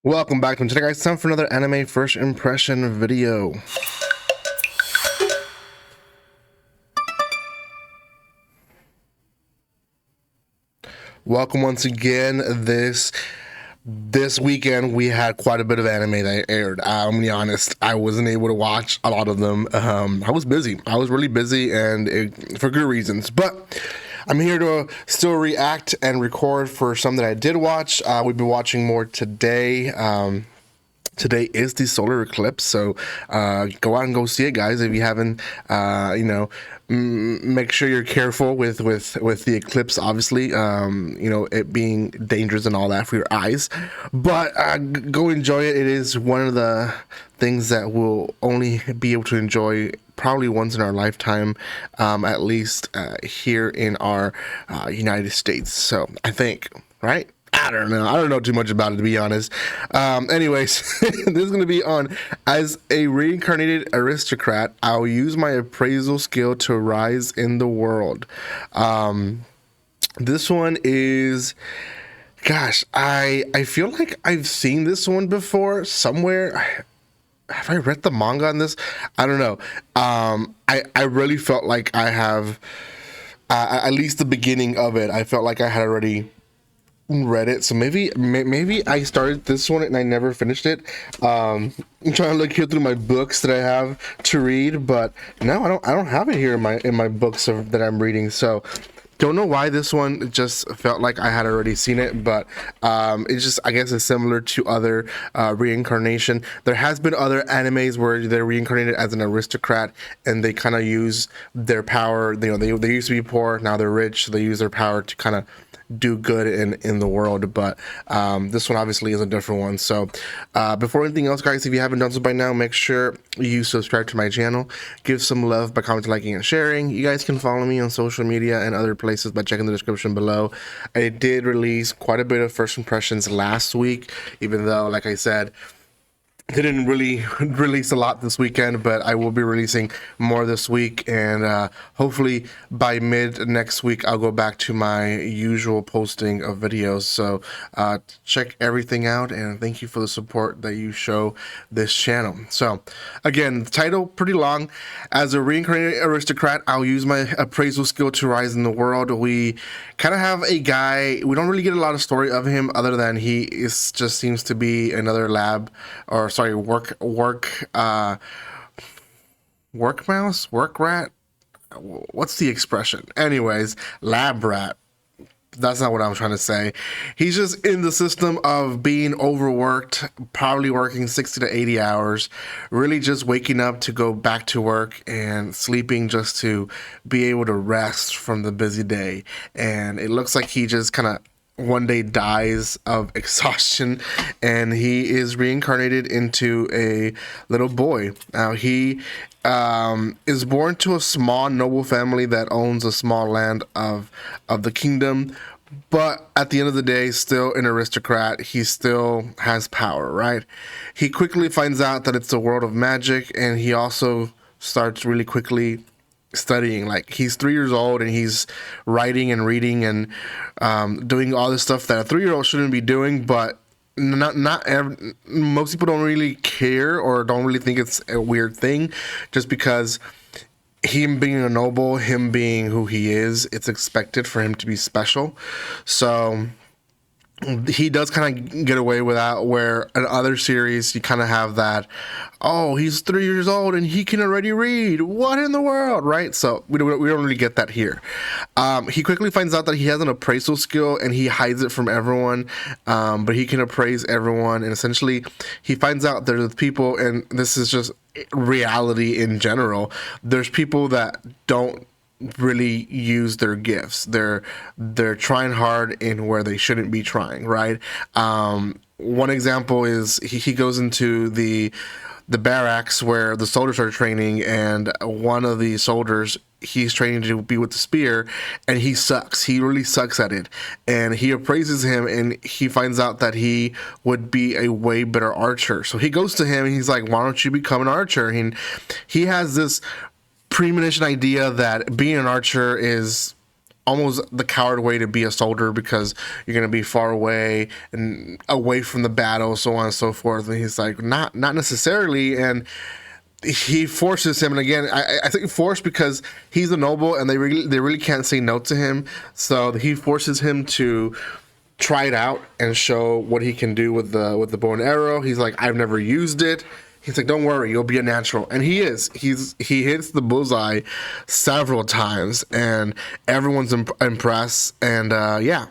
Welcome back to today, guys. Time for another anime first impression video. Welcome once again. This weekend we had quite a bit of anime that aired. I'm gonna be honest, I wasn't able to watch a lot of them. I was busy. I was really busy, and for good reasons. But I'm here to still react and record for some that I did watch. We've been watching more today. Today is the solar eclipse, so go out and go see it, guys. If you haven't, make sure you're careful with the eclipse. Obviously, it being dangerous and all that for your eyes. But go enjoy it. It is one of the things that we'll only be able to enjoy probably once in our lifetime, at least here in our United States. So I think, right? I don't know too much about it, to be honest. Anyways, this is going to be on As a Reincarnated Aristocrat, I'll use my appraisal skill to rise in the world. This one is, gosh, I feel like I've seen this one before somewhere. Have I read the manga on this? I don't know. I really felt like I have, at least the beginning of it, I felt like I had already read it, so maybe I started this one and I never finished it. I'm trying to look here through my books that I have to read, but no, I don't have it here in my books that I'm reading. So don't know why this one just felt like I had already seen it, but it's just, I guess it's similar to other reincarnation. There has been other animes where they're reincarnated as an aristocrat and they kind of use their power. They used to be poor, now they're rich, so they use their power to kind of do good in the world. But this one obviously is a different one. So before anything else, guys, if you haven't done so by now, make sure you subscribe to my channel, give some love by commenting, liking, and sharing. You guys can follow me on social media and other places by checking the description below. I did release quite a bit of first impressions last week, even though, like I said, didn't really release a lot this weekend, but I will be releasing more this week, and hopefully by mid next week I'll go back to my usual posting of videos. So check everything out, and thank you for the support that you show this channel. So again, the title pretty long. As a reincarnated aristocrat, I'll use my appraisal skill to rise in the world. We kind of have a guy, we don't really get a lot of story of him other than he just seems to be another work mouse, work rat. What's the expression? Anyways, lab rat. That's not what I'm trying to say. He's just in the system of being overworked, probably working 60 to 80 hours, really just waking up to go back to work and sleeping just to be able to rest from the busy day. And it looks like he just kind of one day dies of exhaustion, and he is reincarnated into a little boy. Now he is born to a small noble family that owns a small land of the kingdom, but at the end of the day, still an aristocrat. He still has power, right? He quickly finds out that it's a world of magic, and he also starts really quickly studying. Like, he's 3 years old and he's writing and reading and doing all this stuff that a 3-year-old shouldn't be doing, but most people don't really care or don't really think it's a weird thing, just because him being a noble, him being who he is, it's expected for him to be special. So he does kind of get away with that, where in other series you kind of have that, oh, he's 3 years old and he can already read, what in the world, right? So we don't really get that here. He quickly finds out that he has an appraisal skill and he hides it from everyone, but he can appraise everyone, and essentially he finds out there's people, and this is just reality in general, there's people that don't really use their gifts. They're trying hard in where they shouldn't be trying, right? One example is he goes into the barracks where the soldiers are training, and one of the soldiers, he's training to be with the spear, and he sucks. He really sucks at it, and he appraises him, and he finds out that he would be a way better archer. So he goes to him and he's like, why don't you become an archer? And he has this premonition idea that being an archer is almost the coward way to be a soldier, because you're gonna be far away and away from the battle, so on and so forth. And he's like, not necessarily. And he forces him, and again, I think forced because he's a noble, and they really can't say no to him. So he forces him to try it out and show what he can do with the bow and arrow. He's like, I've never used it. He's like, don't worry, you'll be a natural. And he is. He hits the bullseye several times, and everyone's impressed. And yeah,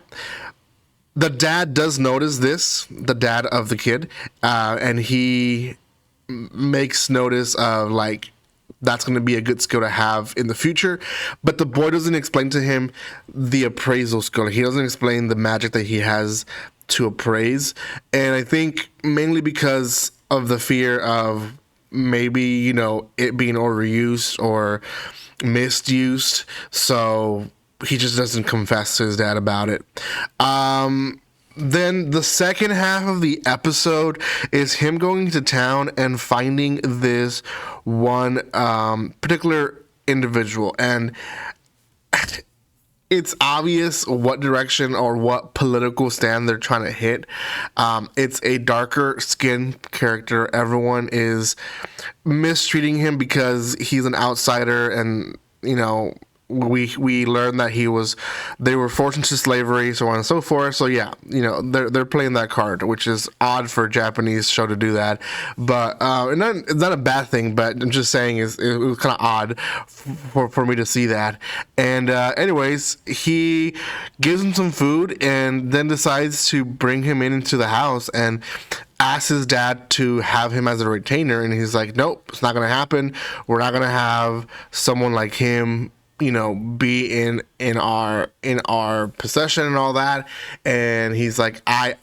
the dad does notice this, the dad of the kid, and he makes notice of like, that's going to be a good skill to have in the future. But the boy doesn't explain to him the appraisal skill. He doesn't explain the magic that he has to appraise. And I think mainly because of the fear of maybe, you know, it being overused or misused. So he just doesn't confess to his dad about it. Then the second half of the episode is him going to town and finding this one particular individual, and it's obvious what direction or what political stand they're trying to hit. It's a darker skinned character. Everyone is mistreating him because he's an outsider, and you know, we learned that they were forced into slavery, so on and so forth. So yeah, you know, they're playing that card, which is odd for a Japanese show to do that. But it's not a bad thing, but I'm just saying it was kind of odd for me to see that. And anyways, he gives him some food and then decides to bring him into the house and asks his dad to have him as a retainer. And he's like, nope, it's not gonna happen. We're not gonna have someone like him, you know, be in our possession and all that. And he's like, I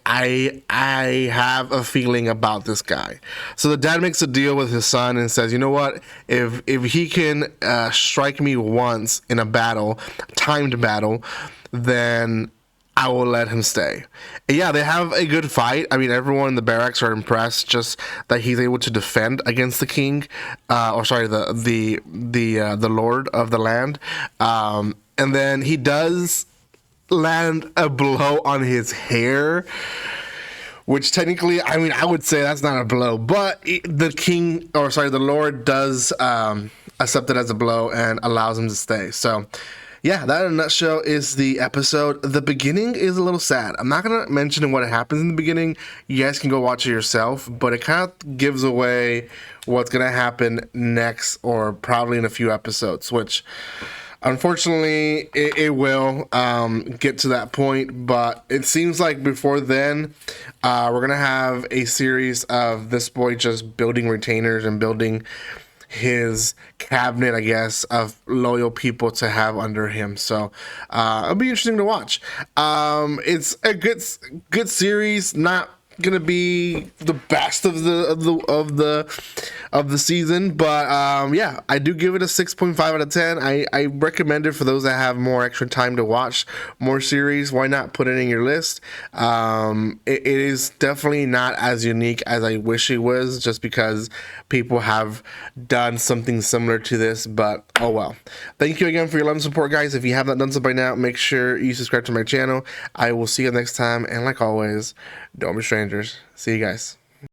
have a feeling about this guy. So the dad makes a deal with his son and says, you know what, if he can strike me once in a battle, timed battle, then I will let him stay. And yeah, they have a good fight. I mean, everyone in the barracks are impressed just that he's able to defend against the king, the lord of the land. And then he does land a blow on his hair, which technically, I mean, I would say that's not a blow, but the lord does accept it as a blow and allows him to stay. So yeah, that in a nutshell is the episode. The beginning is a little sad. I'm not going to mention what happens in the beginning. You guys can go watch it yourself, but it kind of gives away what's going to happen next, or probably in a few episodes, which unfortunately it will get to that point. But it seems like before then, we're going to have a series of this boy just building retainers and building his cabinet, I guess, of loyal people to have under him. So it'll be interesting to watch. It's a good series. Not gonna be the best of the season, but yeah, I do give it a 6.5 out of 10. I recommend it for those that have more extra time to watch more series. Why not put it in your list? It is definitely not as unique as I wish it was, just because people have done something similar to this, but oh well. Thank you again for your love and support, guys. If you have not done so by now, make sure you subscribe to my channel. I will see you next time, and like always, don't be strangers. See you guys.